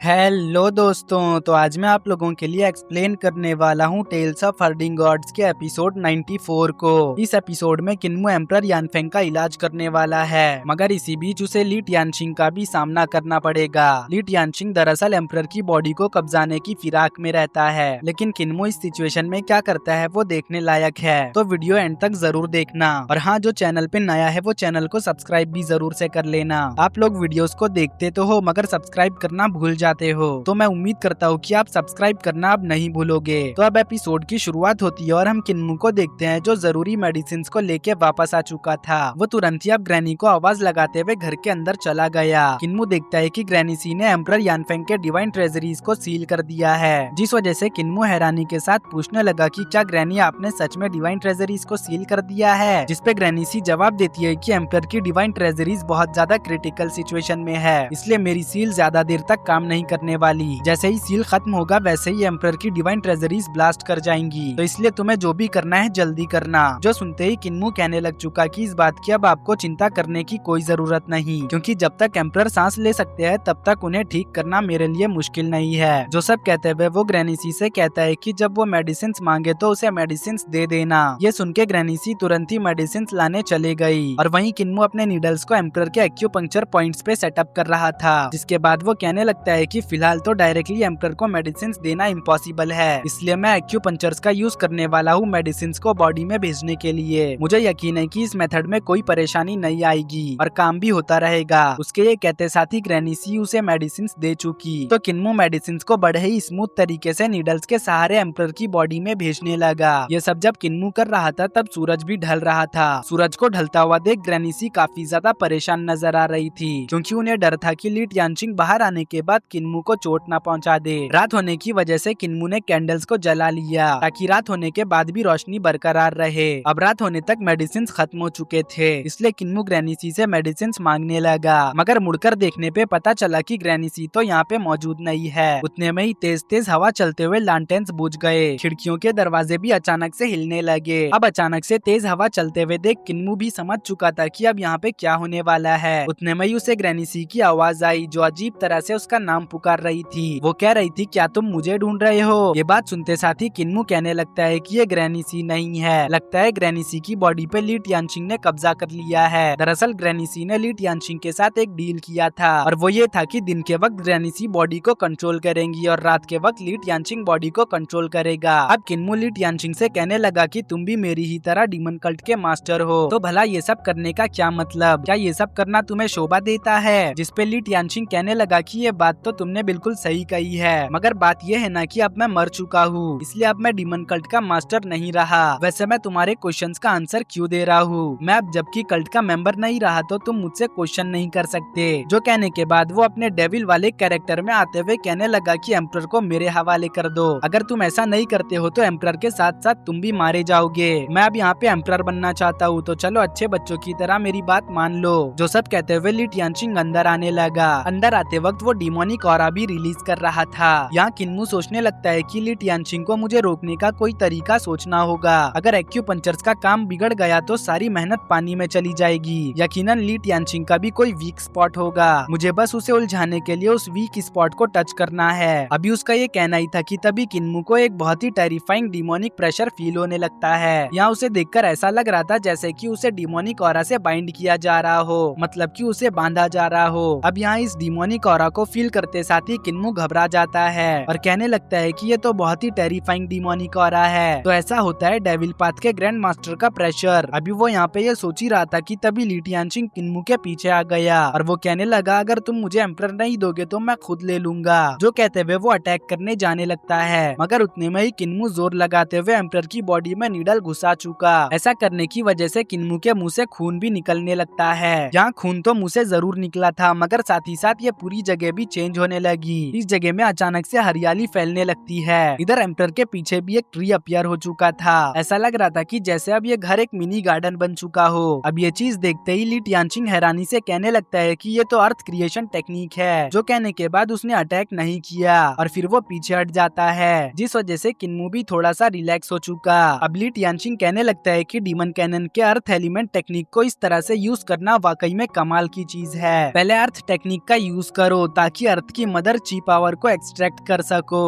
Hello दोस्तों, तो आज मैं आप लोगों के लिए एक्सप्लेन करने वाला हूँ टेल्स ऑफ हर्डिंग गॉड्स के एपिसोड 94 को। इस एपिसोड में किन्मू एम्परर यानफेंग का इलाज करने वाला है, मगर इसी बीच उसे ली टियानशिंग का भी सामना करना पड़ेगा। ली टियानशिंग दरअसल एम्परर की बॉडी को कब्जाने की फिराक में रहता है, लेकिन किन्मू इस सिचुएशन में क्या करता है वो देखने लायक है, तो वीडियो एंड तक जरूर देखना। और हाँ, जो चैनल पे नया है वो चैनल को सब्सक्राइब भी जरूर से कर लेना। आप लोग वीडियोस को देखते तो हो मगर सब्सक्राइब करना भूल जाते हो, तो मैं उम्मीद करता हूँ कि आप सब्सक्राइब करना अब नहीं भूलोगे। तो अब एपिसोड की शुरुआत होती है और हम किन्मू को देखते हैं जो जरूरी मेडिसिन को लेके वापस आ चुका था। वो तुरंत ही अब ग्रैनी को आवाज लगाते हुए घर के अंदर चला गया। किन्मू देखता है कि ग्रैनी सी ने एम्परर यानफेंग के डिवाइन ट्रेजरीज को सील कर दिया है, जिस वजह से किन्मू हैरानी के साथ पूछने लगा कि क्या ग्रैनी आपने सच में डिवाइन ट्रेजरीज को सील कर दिया है, जिसपे ग्रैनी सी जवाब देती है कि एम्परर की डिवाइन ट्रेजरीज बहुत ज्यादा क्रिटिकल सिचुएशन में है, इसलिए मेरी सील ज्यादा देर तक काम नहीं करने वाली। जैसे ही सील खत्म होगा वैसे ही एम्परर की डिवाइन ट्रेजरीज ब्लास्ट कर जाएंगी, तो इसलिए तुम्हें जो भी करना है जल्दी करना। जो सुनते ही किन्मू कहने लग चुका कि इस बात की अब आपको चिंता करने की कोई जरूरत नहीं, क्योंकि जब तक एम्परर सांस ले सकते हैं तब तक उन्हें ठीक करना मेरे लिए मुश्किल नहीं है। जो सब कहते हुए वो ग्रैनीसी से कहता है कि जब वो मेडिसिन मांगे तो उसे मेडिसिन दे देना। ये सुन के ग्रैनीसी तुरंत ही मेडिसिन लाने चले गई, और वहीं किन्मू अपने नीडल्स को एम्परर के एक्यूपंक्चर पॉइंट्स पे सेटअप कर रहा था। जिसके बाद वो कहने लगता है कि फिलहाल तो डायरेक्टली एम्परर को मेडिसिन देना इम्पॉसिबल है, इसलिए मैं एक्यूपंक्चर्स का यूज करने वाला हूँ मेडिसिन को बॉडी में भेजने के लिए। मुझे यकीन है कि इस मेथड में कोई परेशानी नहीं आएगी और काम भी होता रहेगा। उसके ये कहते साथ ही ग्रैनीसी उसे मेडिसिन दे चुकी, तो किन्मू मेडिसिन को बड़े ही स्मूथ तरीके से नीडल्स के सहारे एम्परर की बॉडी में भेजने लगा। ये सब जब किन्मू कर रहा था तब सूरज भी ढल रहा था। सूरज को ढलता हुआ देख ग्रैनीसी काफी ज्यादा परेशान नजर आ रही थी, क्योंकि उन्हें डर था कि ली टियानशिंग बाहर आने के बाद किन्मू को चोट न पहुंचा दे। रात होने की वजह से किन्मू ने कैंडल्स को जला लिया ताकि रात होने के बाद भी रोशनी बरकरार रहे। अब रात होने तक मेडिसिन खत्म हो चुके थे, इसलिए किन्मू ग्रैनीसी से मेडिसिन मांगने लगा, मगर मुड़कर देखने पे पता चला कि ग्रैनीसी तो यहाँ पे मौजूद नहीं है। उतने में ही तेज तेज हवा चलते हुए लांटेन्स बुझ गए, खिड़कियों के दरवाजे भी अचानक से हिलने लगे। अब अचानक से तेज हवा चलते हुए देख किन्मू भी समझ चुका था कि अब यहाँ पे क्या होने वाला है। उतने में ही उसे ग्रैनीसी की आवाज आई, जो अजीब तरह से उसका नाम पुकार रही थी। वो कह रही थी, क्या तुम मुझे ढूंढ रहे हो? ये बात सुनते साथ ही किन्मू कहने लगता है कि ये ग्रैनीसी नहीं है, लगता है ग्रैनीसी की बॉडी पे ली टियानशिंग ने कब्जा कर लिया है। दरअसल ग्रैनीसी ने ली टियानशिंग के साथ एक डील किया था, और वो ये था कि दिन के वक्त ग्रैनीसी बॉडी को कंट्रोल करेंगी और रात के वक्त ली टियानशिंग बॉडी को कंट्रोल करेगा। अब किन्मू ली टियानशिंग से कहने लगा कि तुम भी मेरी ही तरह डीमन कल्ट के मास्टर हो, तो भला ये सब करने का क्या मतलब? क्या ये सब करना तुम्हें शोभा देता है? जिसपे ली टियानशिंग कहने लगा कि ये बात तो तुमने बिल्कुल सही कही है, मगर बात ये है ना कि अब मैं मर चुका हूँ, इसलिए अब मैं डीमन कल्ट का मास्टर नहीं रहा। वैसे मैं तुम्हारे क्वेश्चंस का आंसर क्यों दे रहा हूँ? मैं अब जबकि कल्ट का मेंबर नहीं रहा तो तुम मुझसे क्वेश्चन नहीं कर सकते। जो कहने के बाद वो अपने डेविल वाले कैरेक्टर में आते हुए कहने लगा कि एम्परर को मेरे हवाले कर दो। अगर तुम ऐसा नहीं करते हो तो एम्परर के साथ साथ तुम भी मारे जाओगे। मैं अब यहाँ पे एम्परर बनना चाहता हूँ, तो चलो अच्छे बच्चों की तरह मेरी बात मान लो। जो सब कहते हुए ली टियानशिंग अंदर आने लगा। अंदर आते वक्त वो डिमोनिक ऑरा भी रिलीज कर रहा था। यहाँ किन्मू सोचने लगता है कि ली टियानशिंग को मुझे रोकने का कोई तरीका सोचना होगा। अगर एक्यूपंक्चर्स का काम बिगड़ गया तो सारी मेहनत पानी में चली जाएगी। यकीनन ली टियानशिंग का भी कोई वीक स्पॉट होगा, मुझे बस उसे उलझाने के लिए उस वीक स्पॉट को टच करना है। अभी उसका ये कहना ही था कि तभी किन्मू को एक बहुत ही टेरिफाइंग डिमोनिक प्रेशर फील होने लगता है। यहाँ उसे देखकर ऐसा लग रहा था जैसे कि उसे डिमोनिक ऑरा से बाइंड किया जा रहा हो, मतलब कि उसे बांधा जा रहा हो। अब यहाँ इस डिमोनिक ऑरा को फील करते साथ ही किन्मू घबरा जाता है और कहने लगता है कि ये तो बहुत ही टेरिफाइंग डिमोनिक ऑरा है। तो ऐसा होता है डेविल पाथ के ग्रैंड मास्टर का प्रेशर। अभी वो यहाँ पे ये सोच ही रहा था कि तभी ली टियानशिंग किन्मू के पीछे आ गया और वो कहने लगा, अगर तुम मुझे एम्परर नहीं दोगे तो मैं खुद ले लूंगा। जो कहते हुए वो अटैक करने जाने लगता है, मगर उतने में ही किन्मू जोर लगाते हुए एम्परर की बॉडी में नीडल घुसा चुका। ऐसा करने की वजह से किन्मू के मुंह से खून भी निकलने लगता है। यहाँ खून तो मुंह से जरूर निकला था, मगर साथ ही साथ ये पूरी जगह भी चेंज होने लगी। इस जगह में अचानक से हरियाली फैलने लगती है। इधर एम्परर के पीछे भी एक ट्री अपीयर हो चुका था। ऐसा लग रहा था कि जैसे अब ये घर एक मिनी गार्डन बन चुका हो। अब ये चीज देखते ही ली टियानशिंग हैरानी से कहने लगता है कि ये तो अर्थ क्रिएशन टेक्निक है। जो कहने के बाद उसने अटैक नहीं किया और फिर वो पीछे हट जाता है, जिस वजह से किन्मू भी थोड़ा सा रिलैक्स हो चुका। अब ली टियानशिंग कहने लगता है कि डीमन कैनन के अर्थ एलिमेंट टेक्निक को इस तरह से यूज करना वाकई में कमाल की चीज है। पहले अर्थ टेक्निक का यूज करो ताकि अर्थ की मदर ची पावर को एक्सट्रैक्ट कर सको।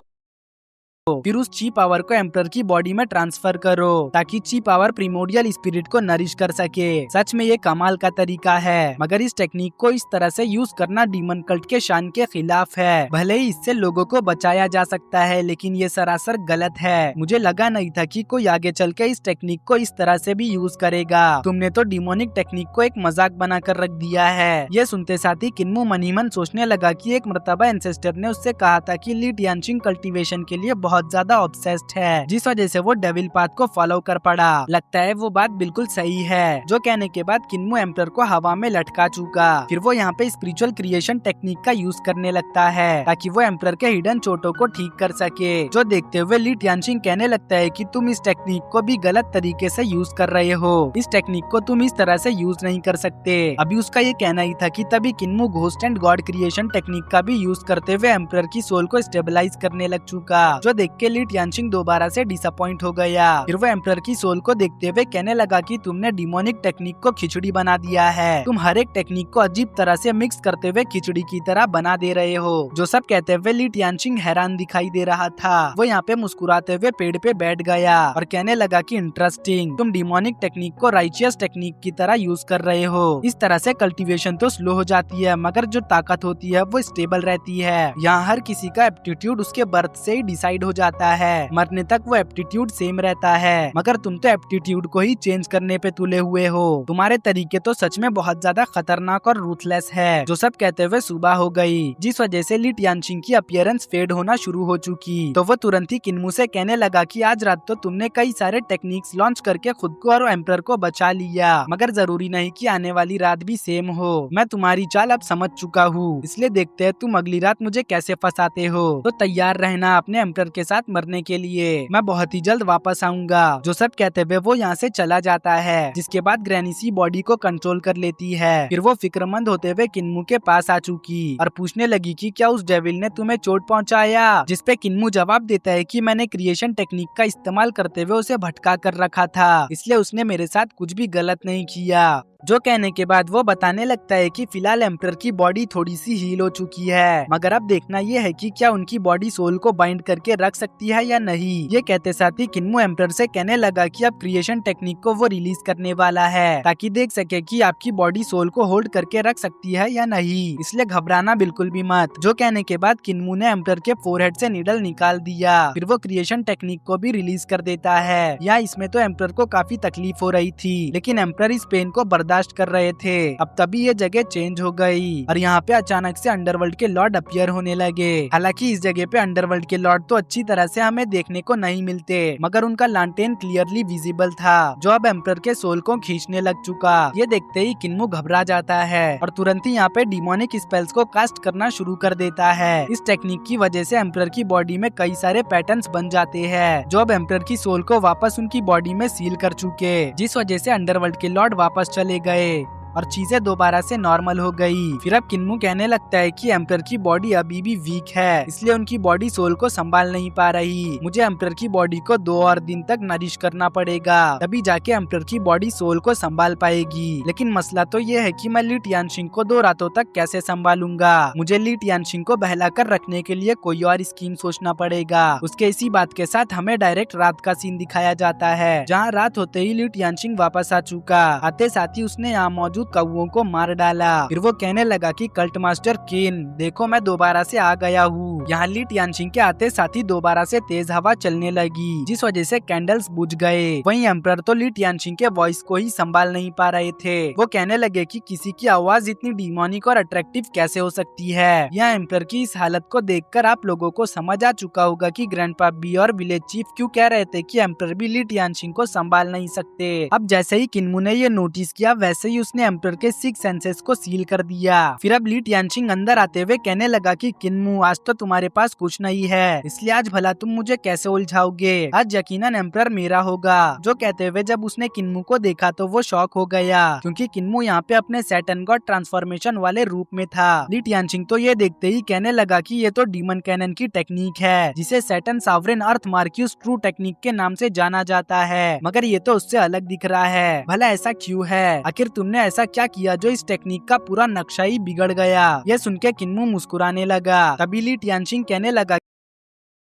फिर उस ची पावर को एम्परर की बॉडी में ट्रांसफर करो ताकि ची पावर प्रिमोडियल स्पिरिट को नरिश कर सके। सच में ये कमाल का तरीका है, मगर इस टेक्निक को इस तरह से यूज करना डीमन कल्ट के शान के खिलाफ है। भले ही इससे लोगों को बचाया जा सकता है, लेकिन ये सरासर गलत है। मुझे लगा नहीं था कि कोई आगे चल के इस टेक्निक को इस तरह से भी यूज करेगा। तुमने तो डिमोनिक टेक्निक को एक मजाक बनाकर रख दिया है। ये सुनते साथ ही किन्मू मन ही मन सोचने लगा कि एक मर्तबा एंसेस्टर ने उससे कहा था कि ली टियानचिंग कल्टीवेशन के लिए बहुत ज्यादा ऑब्सेस्ड है, जिस वजह से वो डेविल पाथ को फॉलो कर पड़ा। लगता है वो बात बिल्कुल सही है। जो कहने के बाद किन्मू एम्परर को हवा में लटका चुका। फिर वो यहाँ पे स्पिरिचुअल क्रिएशन टेक्निक का यूज करने लगता है ताकि वो एम्परर के हिडन चोटों को ठीक कर सके। जो देखते हुए ली टियानचिंग कहने लगता है कि तुम इस टेक्निक को भी गलत तरीके से यूज कर रहे हो। इस टेक्निक को तुम इस तरह से यूज नहीं कर सकते। अभी उसका ये कहना ही था कि तभी किन्मू ghost and god creation technique का भी यूज करते हुए एम्परर की सोल को स्टेबलाइज करने लग चुका। जो देख के ली टियानचिंग दोबारा से डिसअपॉइंट हो गया। फिर वो एम्परर की सोल को देखते हुए कहने लगा कि तुमने डिमोनिक टेक्निक को खिचड़ी बना दिया है। तुम हर एक टेक्निक को अजीब तरह से मिक्स करते हुए खिचड़ी की तरह बना दे रहे हो। जो सब कहते हुए ली टियानचिंग हैरान दिखाई दे रहा था। वो यहाँ पे मुस्कुराते हुए पेड़ पे बैठ गया और कहने लगा कि इंटरेस्टिंग, तुम डिमोनिक टेक्निक को राइचियस टेक्निक की तरह यूज कर रहे हो। इस तरह से कल्टीवेशन तो स्लो हो जाती है, मगर जो ताकत होती है वो स्टेबल रहती है। यहाँ हर किसी का एप्टीट्यूड उसके बर्थ से ही डिसाइड हो जाता है। मरने तक वो एप्टीट्यूड सेम रहता है, मगर तुम तो एप्टीट्यूड को ही चेंज करने पे तुले हुए हो। तुम्हारे तरीके तो सच में बहुत ज्यादा खतरनाक और रूथलेस है। जो सब कहते हुए सुबह हो गई, जिस वजह से ली टियानचिंग की अपीयरेंस फेड होना शुरू हो चुकी। तो वो तुरंत ही किन्मू से कहने लगा कि आज रात तो तुमने कई सारे टेक्निक्स लॉन्च करके खुद को और एम्परर को बचा लिया, मगर जरूरी नहीं कि आने वाली रात भी सेम हो। मैं तुम्हारी चाल अब समझ चुका हूँ, इसलिए देखते हैं तुम अगली रात मुझे कैसे फंसाते हो। तो तैयार रहना अपने एम्परर के साथ मरने के लिए। मैं बहुत ही जल्द वापस आऊंगा। जो सब कहते हुए वो यहाँ से चला जाता है, जिसके बाद ग्रैनीसी बॉडी को कंट्रोल कर लेती है। फिर वो फिक्रमंद होते हुए किन्मू के पास आ चुकी और पूछने लगी कि क्या उस डेविल ने तुम्हें चोट पहुंचाया। जिस पे किन्मू जवाब देता है कि मैंने क्रिएशन टेक्निक का इस्तेमाल करते हुए उसे भटका कर रखा था, इसलिए उसने मेरे साथ कुछ भी गलत नहीं किया। जो कहने के बाद वो बताने लगता है कि फिलहाल एम्परर की बॉडी थोड़ी सी हील हो चुकी है, मगर अब देखना ये है कि क्या उनकी बॉडी सोल को बाइंड करके रख सकती है या नहीं। ये कहते साथ ही किन्मू एम्परर से कहने लगा कि अब क्रिएशन टेक्निक को वो रिलीज करने वाला है ताकि देख सके कि आपकी बॉडी सोल को होल्ड करके रख सकती है या नहीं, इसलिए घबराना बिल्कुल भी मत। जो कहने के बाद किन्मू ने एम्परर के फोरहेड से नीडल निकाल दिया। फिर वो क्रिएशन टेक्निक को भी रिलीज कर देता है। या इसमें तो एम्परर को काफी तकलीफ हो रही थी, लेकिन एम्परर इस पेन को बर्दाश्त कर रहे थे। अब तभी ये जगह चेंज हो गई और यहाँ पे अचानक से अंडरवर्ल्ड के लॉर्ड अपीयर होने लगे। हालांकि इस जगह पे अंडरवर्ल्ड के लॉर्ड तो अच्छी तरह से हमें देखने को नहीं मिलते, मगर उनका लांटेन क्लियरली विजिबल था, जो अब एम्परर के सोल को खींचने लग चुका। ये देखते ही किन्मू घबरा जाता है और तुरंत ही यहाँ पे डिमोनिक स्पेल्स को कास्ट करना शुरू कर देता है। इस टेक्निक की वजह से एम्परर की बॉडी में कई सारे पैटर्न्स बन जाते हैं, जो अब एम्परर की सोल को वापस उनकी बॉडी में सील कर चुके, जिस वजह से अंडरवर्ल्ड के लॉर्ड वापस चले गए और चीजें दोबारा से नॉर्मल हो गई। फिर अब किन्मू कहने लगता है कि एम्परर की बॉडी अभी भी वीक है, इसलिए उनकी बॉडी सोल को संभाल नहीं पा रही। मुझे एम्परर की बॉडी को 2 और दिन तक नरिश करना पड़ेगा, तभी जाके एम्परर की बॉडी सोल को संभाल पाएगी। लेकिन मसला तो ये है कि मैं ली टियानचिंग को 2 रातों तक कैसे संभालूंगा। मुझे ली टियानचिंग को बहला कर रखने के लिए कोई और स्कीम सोचना पड़ेगा। उसके इसी बात के साथ हमें डायरेक्ट रात का सीन दिखाया जाता है, जहाँ रात होते ही ली टियानचिंग वापस आ चुका। आते साथ ही उसने यहाँ मौजूद कौओं को मार डाला। फिर वो कहने लगा कि कल्ट मास्टर केन, देखो मैं दोबारा से आ गया हूँ। यहाँ ली टियानचिंग के आते साथ ही दोबारा से तेज हवा चलने लगी, जिस वजह से कैंडल्स बुझ गए। वहीं एम्परर तो ली टियानचिंग के वॉइस को ही संभाल नहीं पा रहे थे। वो कहने लगे कि किसी की आवाज इतनी डिमोनिक और अट्रैक्टिव कैसे हो सकती है। यहाँ एम्परर की इस हालत को देखकर आप लोगों को समझ आ चुका होगा कि ग्रैंडपा बी और विलेज चीफ क्यों कह रहे थे कि एम्परर भी ली टियानचिंग को संभाल नहीं सकते। अब जैसे ही किन्मू ने ये नोटिस किया, वैसे ही उसने एम्परर के 6 सेंसेस को सील कर दिया। फिर अब ली टियानचिंग अंदर आते हुए कहने लगा कि किन्मू, आज तो तुम्हारे पास कुछ नहीं है, इसलिए आज भला तुम मुझे कैसे उलझाओगे। आज यकीनन एम्परर मेरा होगा। जो कहते हुए जब उसने किन्मू को देखा तो वो शॉक हो गया, क्योंकि किन्मू यहाँ पे अपने सैटर्न गॉड ट्रांसफॉर्मेशन वाले रूप में था। ली टियानचिंग तो ये देखते ही कहने लगा कि ये तो डीमन कैनन की टेक्निक है, जिसे सैटर्न सावरेन अर्थ मार्क्यूस ट्रू टेक्निक के नाम से जाना जाता है, मगर ये तो उससे अलग दिख रहा है। भला ऐसा क्यों है? आखिर तुमने ऐसा ऐसा क्या किया जो इस टेक्निक का पूरा नक्शा ही बिगड़ गया। यह सुन के किन्मू मुस्कुराने लगा। तभी ली टियानचिंग कहने लगा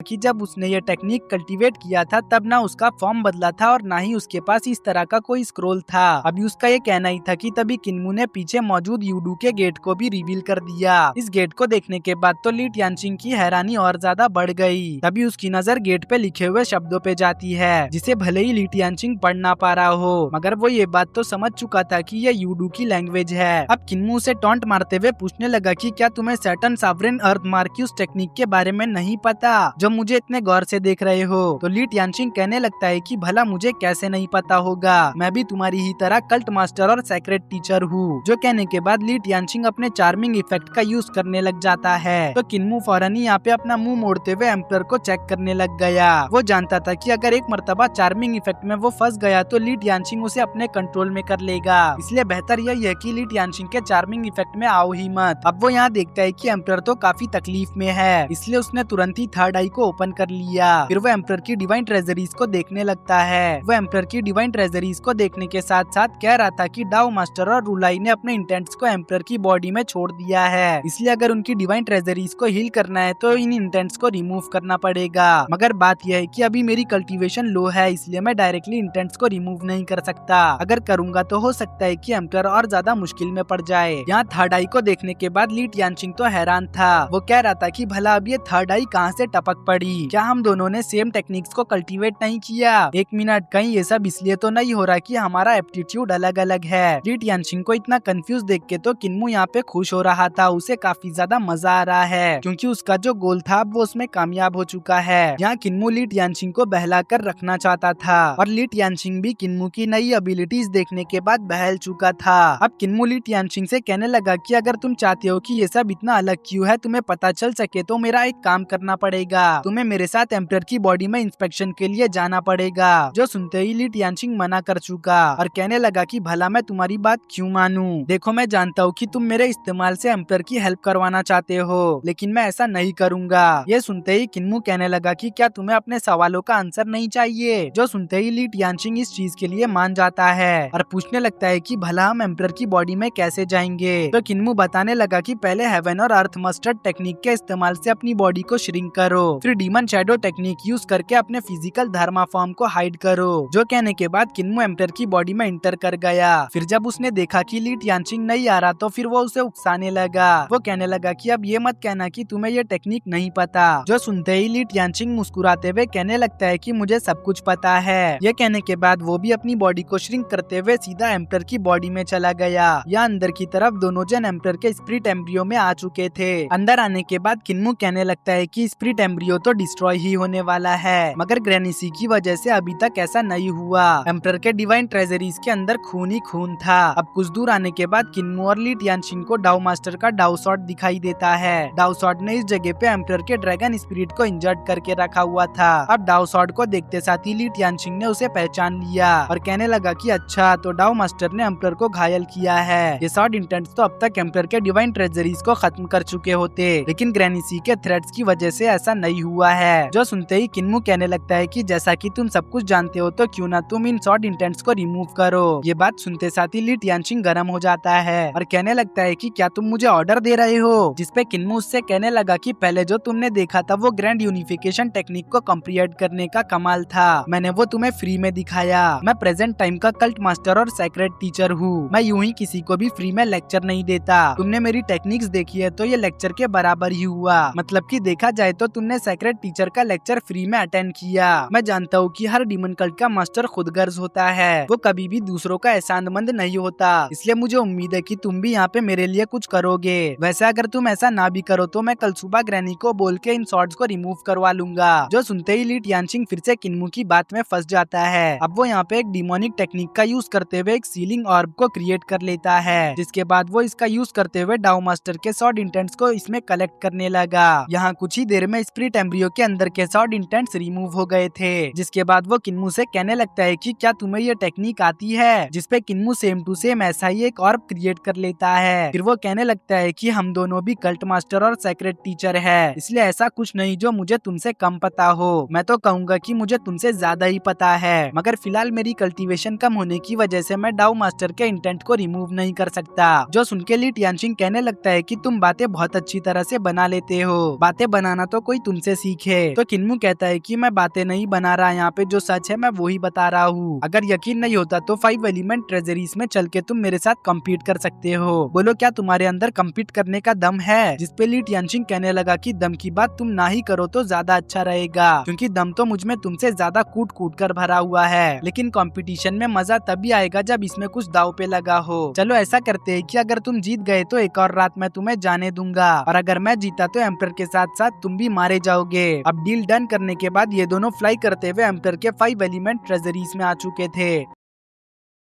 कि जब उसने ये टेक्निक कल्टीवेट किया था तब ना उसका फॉर्म बदला था और ना ही उसके पास इस तरह का कोई स्क्रोल था। अभी उसका ये कहना ही था कि तभी किन्मू ने पीछे मौजूद यूडू के गेट को भी रिवील कर दिया। इस गेट को देखने के बाद तो ली टियानचिंग की हैरानी और ज्यादा बढ़ गई। तभी उसकी नजर गेट पे लिखे हुए शब्दों पे जाती है, जिसे भले ही ली टियानचिंग पढ़ ना पा रहा हो, मगर वो ये बात तो समझ चुका था कि ये यूडू की लैंग्वेज है। अब किन्मू उसे टॉन्ट मारते हुए पूछने लगा कि क्या तुम्हें सैटर्न सॉवरेन अर्थ मार्क की उस टेक्निक के बारे में नहीं पता जो मुझे इतने गौर से देख रहे हो। तो ली टियानचिंग कहने लगता है कि भला मुझे कैसे नहीं पता होगा, मैं भी तुम्हारी ही तरह कल्ट मास्टर और सेक्रेट टीचर हूँ। जो कहने के बाद ली टियानचिंग अपने चार्मिंग इफेक्ट का यूज करने लग जाता है। तो किन्मू फौरन ही यहाँ पे अपना मुंह मोड़ते हुए एम्पर को चेक करने लग गया। वो जानता था कि अगर एक मर्तबा चार्मिंग इफेक्ट में वो फंस गया तो ली टियानचिंग उसे अपने कंट्रोल में कर लेगा, इसलिए बेहतर यही है कि ली टियानचिंग के चार्मिंग इफेक्ट में आओ ही मत। अब वो यहाँ देखता है कि एम्पर तो काफी तकलीफ में है, इसलिए उसने तुरंत ही थर्ड आई को ओपन कर लिया। फिर वो एम्पर की डिवाइन ट्रेजरीज को देखने लगता है। वो एम्पर की डिवाइन ट्रेजरीज को देखने के साथ साथ कह रहा था कि डाउ मास्टर और रूलाई ने अपने इंटेंट्स को एम्पर की बॉडी में छोड़ दिया है, इसलिए अगर उनकी डिवाइन ट्रेजरीज को हील करना है तो इन इंटेंट्स को रिमूव करना पड़ेगा। मगर बात यह है कि अभी मेरी कल्टीवेशन लो है, इसलिए मैं डायरेक्टली इंटेंट्स को रिमूव नहीं कर सकता। अगर करूंगा तो हो सकता है कि एम्पर और ज्यादा मुश्किल में पड़ जाए। यहाँ थर्ड आई को देखने के बाद ली टियानचिंग तो हैरान था। वो कह रहा था कि भला अब ये थर्ड आई कहाँ से टपक पड़ी, क्या हम दोनों ने सेम टेक्निक्स को कल्टीवेट नहीं किया? एक मिनट, कहीं ये सब इसलिए तो नहीं हो रहा कि हमारा एप्टीट्यूड अलग अलग है। ली टियानचिंग को इतना कंफ्यूज देख के तो किन्मू यहाँ पे खुश हो रहा था, उसे काफी ज्यादा मजा आ रहा है क्योंकि उसका जो गोल था वो उसमें कामयाब हो चुका है। यहाँ किन्मू ली टियानचिंग को बहला कर रखना चाहता था और ली टियानचिंग भी किन्मू की नई एबिलिटीज देखने के बाद बहल चुका था। अब किन्मू ली टियानचिंग से कहने लगा कि अगर तुम चाहते हो कि ये सब इतना अलग क्यों है तुम्हें पता चल सके तो मेरा एक काम करना पड़ेगा, तुम्हें मेरे साथ एम्पर की बॉडी में इंस्पेक्शन के लिए जाना पड़ेगा। जो सुनते ही ली टियानचिंग मना कर चुका और कहने लगा कि भला मैं तुम्हारी बात क्यों मानूं? देखो मैं जानता हूँ कि तुम मेरे इस्तेमाल से एम्पर की हेल्प करवाना चाहते हो, लेकिन मैं ऐसा नहीं करूंगा। ये सुनते ही किन्मू कहने लगा कि क्या तुम्हें अपने सवालों का आंसर नहीं चाहिए? जो सुनते ही ली टियानचिंग इस चीज के लिए मान जाता है और पूछने लगता है कि भला हम एम्पर की बॉडी में कैसे जाएंगे? तो किन्मू बताने लगा कि पहले हेवन और अर्थ मस्टर्ड टेक्निक के इस्तेमाल से अपनी बॉडी को श्रिंक करो, फिर डीमन शैडो टेक्निक यूज करके अपने फिजिकल धर्मा फॉर्म को हाइड करो। जो कहने के बाद किन्मू एम्पर की बॉडी में इंटर कर गया। फिर जब उसने देखा कि ली टियानचिंग नहीं आ रहा तो फिर वो उसे उकसाने लगा। वो कहने लगा कि अब ये मत कहना कि तुम्हें ये टेक्निक नहीं पता। जो सुनते ही ली टियानचिंग मुस्कुराते हुए कहने लगता है कि मुझे सब कुछ पता है। ये कहने के बाद वो भी अपनी बॉडी को श्रिंक करते हुए सीधा एम्पर की बॉडी में चला गया। या अंदर की तरफ दोनों जन एम्पर के स्पिरिट एम्ब्रियो में आ चुके थे। अंदर आने के बाद किन्मू कहने लगता है कि स्पिरिट एम्ब्रियो तो डिस्ट्रॉय ही होने वाला है, मगर ग्रैनी सी की वजह से अभी तक ऐसा नहीं हुआ। एम्पर के डिवाइन ट्रेजरीज के अंदर खून ही खून था। अब कुछ दूर आने के बाद किन्मू और ली टियानचिंग को डाउ मास्टर का डाउ शॉट दिखाई देता है। डाउ शॉट ने इस जगह पे एम्पर के ड्रैगन स्पिरिट को इंजर्ड करके रखा हुआ था। अब डाउ शॉट को देखते साथ ही ली टियानचिंग ने उसे पहचान लिया और कहने लगा कि अच्छा तो डाउ मास्टर ने एम्पर को घायल किया है। ये शॉट इंटेंट्स तो अब तक एम्पर के डिवाइन ट्रेजरीज को खत्म कर चुके होते, लेकिन ग्रैनी सी के थ्रेट्स की वजह से ऐसा नहीं हुआ है। जो सुनते ही किन्मू कहने लगता है कि जैसा कि तुम सब कुछ जानते हो तो क्यों ना तुम इन शॉर्ट इंटेंट्स को रिमूव करो। ये बात सुनते साथ ही ली टियानचिंग गर्म हो जाता है और कहने लगता है कि क्या तुम मुझे ऑर्डर दे रहे हो? जिसपे किन्मू उससे कहने लगा कि पहले जो तुमने देखा था वो ग्रैंड यूनिफिकेशन टेक्निक को कंप्लीट करने का कमाल था, मैंने वो तुम्हें फ्री में दिखाया। मैं प्रेजेंट टाइम का कल्ट मास्टर और सेक्रेट टीचर हूँ, मैं यूं ही किसी को भी फ्री में लेक्चर नहीं देता। तुमने मेरी टेक्निक्स देखी है तो ये लेक्चर के बराबर ही हुआ, मतलब कि देखा जाए तो तुमने सेक्रेट टीचर का लेक्चर फ्री में अटेंड किया। मैं जानता हूँ कि हर डीमन कल्ट का मास्टर खुदगर्ज होता है, वो कभी भी दूसरों का एहसानमंद नहीं होता, इसलिए मुझे उम्मीद है कि तुम भी यहाँ पे मेरे लिए कुछ करोगे। वैसे अगर तुम ऐसा ना भी करो तो मैं कल सुबह ग्रैनी को बोल के इन शॉर्ट्स को रिमूव करवा लूंगा। जो सुनते ही ली टियानचिंग फिर से किन्मू की बात में फंस जाता है। अब वो यहाँ पे एक डिमोनिक टेक्निक का यूज करते हुए एक सीलिंग ऑर्ब को क्रिएट कर लेता है, जिसके बाद वो इसका यूज करते हुए डाउ मास्टर के शॉर्ट इंटेंट्स को इसमें कलेक्ट करने लगा। यहाँ कुछ ही देर में स्पिरिट एम्ब्रियो के अंदर के सॉड इंटेंट्स रिमूव हो गए थे। जिसके बाद वो किन्मू से कहने लगता है कि क्या तुम्हें ये टेक्निक आती है, जिसपे किन्मू सेम टू सेम ऐसा ही एक ऑर्ब क्रिएट कर लेता है। फिर वो कहने लगता है कि हम दोनों भी कल्ट मास्टर और सेक्रेट टीचर है, इसलिए ऐसा कुछ नहीं जो मुझे तुमसे कम पता हो। मैं तो कहूँगा कि मुझे तुमसे ज्यादा ही पता है, मगर फिलहाल मेरी कल्टीवेशन कम होने की वजह से मैं डाउ मास्टर के इंटेंट को रिमूव नहीं कर सकता। जो सुन के ली टियानशिंग कहने लगता है कि तुम बातें बहुत अच्छी तरह से बना लेते हो, बातें बनाना तो कोई तुमसे सीखे। तो किन्मू कहता है कि मैं बातें नहीं बना रहा, यहाँ पे जो सच है मैं वही बता रहा हूँ। अगर यकीन नहीं होता तो 5 एलिमेंट ट्रेजरीज में चल के तुम मेरे साथ कम्पीट कर सकते हो। बोलो क्या तुम्हारे अंदर कम्पीट करने का दम है? जिसपे ली टियानशिंग कहने लगा कि दम की बात तुम ना ही करो तो ज्यादा अच्छा रहेगा, क्योंकि दम तो मुझ में तुमसे ज्यादा कूट कूट कर भरा हुआ है। लेकिन कंपटीशन में मजा तभी आएगा जब इसमें कुछ दाव पे लगा हो। चलो ऐसा करते हैं कि अगर तुम जीत गए तो एक और रात मैं तुम्हें जाने दूंगा, और अगर मैं जीता तो एम्पर के साथ साथ तुम भी मारे जाओगे। अब डील डन करने के बाद ये दोनों फ्लाई करते हुए एम्पर के 5 एलिमेंट ट्रेजरीज में आ चुके थे।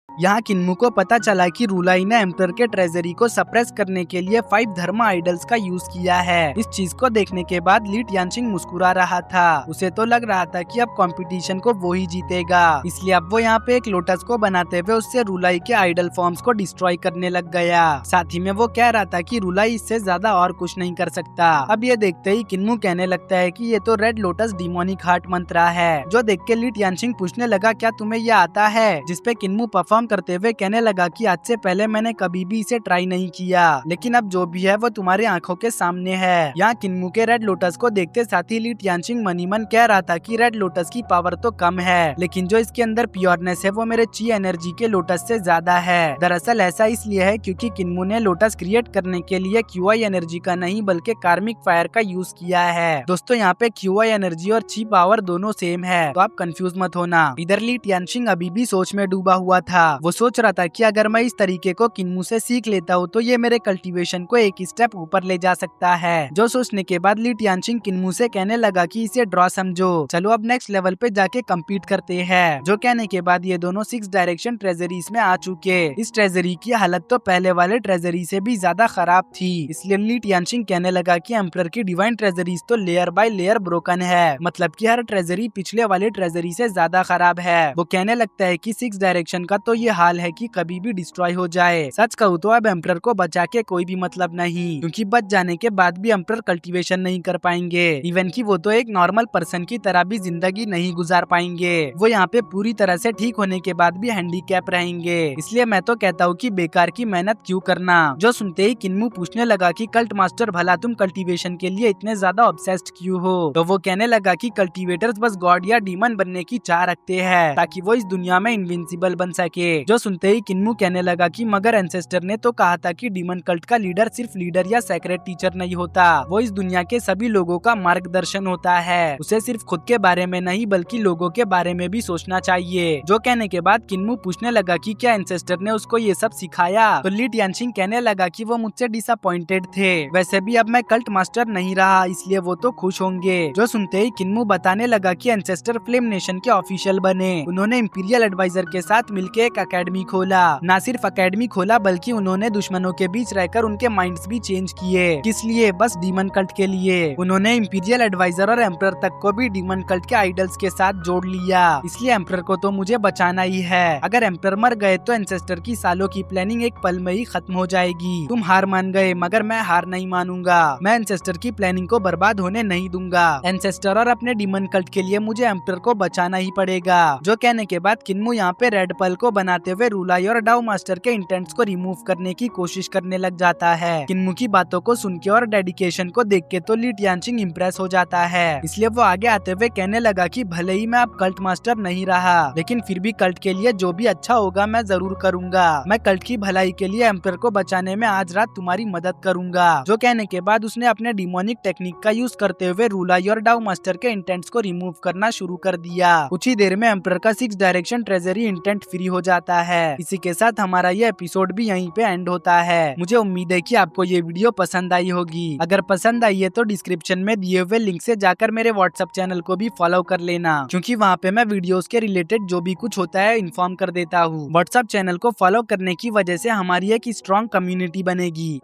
यहाँ किन्मू को पता चला कि रूलाई ने एम्पर के ट्रेजरी को सप्रेस करने के लिए 5 धर्म आइडल्स का यूज किया है। इस चीज को देखने के बाद ली टियानशिंग मुस्कुरा रहा था। उसे तो लग रहा था कि अब कंपटीशन को वो ही जीतेगा, इसलिए अब वो यहाँ पे एक लोटस को बनाते हुए उससे रूलाई के आइडल फॉर्म्स को डिस्ट्रॉय करने लग गया। साथ ही में वो कह रहा था कि रूलाई इससे ज्यादा और कुछ नहीं कर सकता। अब ये देखते ही किन्मू कहने लगता है कि ये तो रेड लोटस डिमोनिक हार्ट मंत्रा है। जो देख के ली टियानशिंग पूछने लगा क्या तुम्हें ये आता है, जिसपे किन्मू परफॉर्म करते हुए कहने लगा कि आज से पहले मैंने कभी भी इसे ट्राई नहीं किया, लेकिन अब जो भी है वो तुम्हारी आंखों के सामने है। यहाँ किन्मू के रेड लोटस को देखते साथ ही ली टियानशिंग मनी मन कह रहा था कि रेड लोटस की पावर तो कम है, लेकिन जो इसके अंदर प्योरनेस है वो मेरे ची एनर्जी के लोटस से ज्यादा है। दरअसल ऐसा इसलिए है क्योंकि किन्मू ने लोटस क्रिएट करने के लिए क्यूआई एनर्जी का नहीं बल्कि कार्मिक फायर का यूज किया है। दोस्तों यहाँ पे क्यूआई एनर्जी और ची पावर दोनों सेम है, तो आप कंफ्यूज मत होना। इधर ली टियानशिंग अभी भी सोच में डूबा हुआ था। वो सोच रहा था कि अगर मैं इस तरीके को किन्मू से सीख लेता हूँ तो ये मेरे कल्टीवेशन को एक स्टेप ऊपर ले जा सकता है। जो सोचने के बाद ली टियानशिंग किन्मू से कहने लगा कि इसे ड्रॉ समझो, चलो अब नेक्स्ट लेवल पे जाके कम्पीट करते हैं। जो कहने के बाद ये दोनों 6 डायरेक्शन ट्रेजरीज में आ चुके। इस ट्रेजरी की हालत तो पहले वाले ट्रेजरी से भी ज्यादा खराब थी, इसलिए ली टियानशिंग कहने लगा कि एम्परर की डिवाइन ट्रेजरीज तो लेयर बाय लेयर ब्रोकन है, मतलब कि हर ट्रेजरी पिछले वाले ट्रेजरी से ज्यादा खराब है। वो कहने लगता है कि 6 डायरेक्शन का तो ये हाल है कि कभी भी डिस्ट्रॉय हो जाए। सच कहूँ तो अब एम्परर को बचा के कोई भी मतलब नहीं, क्योंकि बच जाने के बाद भी एम्परर कल्टीवेशन नहीं कर पाएंगे। इवन कि वो तो एक नॉर्मल पर्सन की तरह भी जिंदगी नहीं गुजार पाएंगे। वो यहाँ पे पूरी तरह से ठीक होने के बाद भी हैंडीकैप रहेंगे। इसलिए मैं तो कहता हूँ कि बेकार की मेहनत क्यों करना। जो सुनते ही किन्मू पूछने लगा कि कल्ट मास्टर भला तुम कल्टीवेशन के लिए इतने ज्यादा ऑब्सेस्ड क्यों हो? तो वो कहने लगा कि कल्टीवेटर्स बस गॉड या डीमन बनने की चाह रखते हैं ताकि वो इस दुनिया में इनविंसिबल बन सके। जो सुनते ही किन्मू कहने लगा कि मगर एंसेस्टर ने तो कहा था कि डीमन कल्ट का लीडर सिर्फ लीडर या सेक्रेट टीचर नहीं होता, वो इस दुनिया के सभी लोगों का मार्गदर्शन होता है। उसे सिर्फ खुद के बारे में नहीं बल्कि लोगों के बारे में भी सोचना चाहिए। जो कहने के बाद किन्मू पूछने लगा कि क्या एंसेस्टर ने उसको ये सब सिखाया? तो ली टियानशिंग कहने लगा कि वो मुझसे डिसअपॉइंटेड थे, वैसे भी अब मैं कल्ट मास्टर नहीं रहा, इसलिए वो तो खुश होंगे। जो सुनते ही किन्मू बताने लगा कि एंसेस्टर फ्लेम नेशन के ऑफिशियल बने। उन्होंने इंपीरियल एडवाइजर के साथ मिलकर एक अकेडमी खोला। ना सिर्फ अकेडमी खोला बल्कि उन्होंने दुश्मनों के बीच रहकर उनके माइंड्स भी चेंज किए। किस लिए? बस डीमन कल्ट के लिए। उन्होंने इंपीरियल एडवाइजर और एम्परर तक को भी डीमन कल्ट के आइडल्स के साथ जोड़ लिया। इसलिए एम्परर को तो मुझे बचाना ही है। अगर एम्परर मर गए तो एंसेस्टर की सालों की प्लानिंग एक पल में ही खत्म हो जाएगी। तुम हार मान गए मगर मैं हार नहीं मानूंगा। मैं एंसेस्टर की प्लानिंग को बर्बाद होने नहीं दूंगा। एंसेस्टर और अपने डीमन कल्ट के लिए मुझे एम्परर को बचाना ही पड़ेगा। जो कहने के बाद किन्मू यहाँ पे रेड पल को बनाते हुए रूलाई और डाउ मास्टर के इंटेंट्स को रिमूव करने की कोशिश करने लग जाता है। किन्मू की बातों को सुन के और डेडिकेशन को देख के तो ली टियानशिंग इम्प्रेस हो जाता है। इसलिए वो आगे आते हुए कहने लगा कि भले ही मैं अब कल्ट मास्टर नहीं रहा, लेकिन फिर भी कल्ट के लिए जो भी अच्छा होगा मैं जरूर करूंगा। मैं कल्ट की भलाई के लिए एम्परर को बचाने में आज रात तुम्हारी मदद करूंगा। जो कहने के बाद उसने अपने डिमोनिक टेक्निक का यूज करते हुए रूलाई और डाउ मास्टर के इंटेंट्स को रिमूव करना शुरू कर दिया। कुछ ही देर में एम्परर का 6 डायरेक्शन ट्रेजरी इंटेंट फ्री हो जाता है। इसी के साथ हमारा ये एपिसोड भी यहीं पे एंड होता है। मुझे उम्मीद है कि आपको ये वीडियो पसंद आई होगी। अगर पसंद आई है तो डिस्क्रिप्शन में दिए हुए लिंक से जाकर मेरे व्हाट्सएप चैनल को भी फॉलो कर लेना, क्योंकि वहाँ पे मैं वीडियोस के रिलेटेड जो भी कुछ होता है इन्फॉर्म कर देता हूँ। व्हाट्सएप चैनल को फॉलो करने की वजह से हमारी एक स्ट्रॉन्ग कम्युनिटी बनेगी।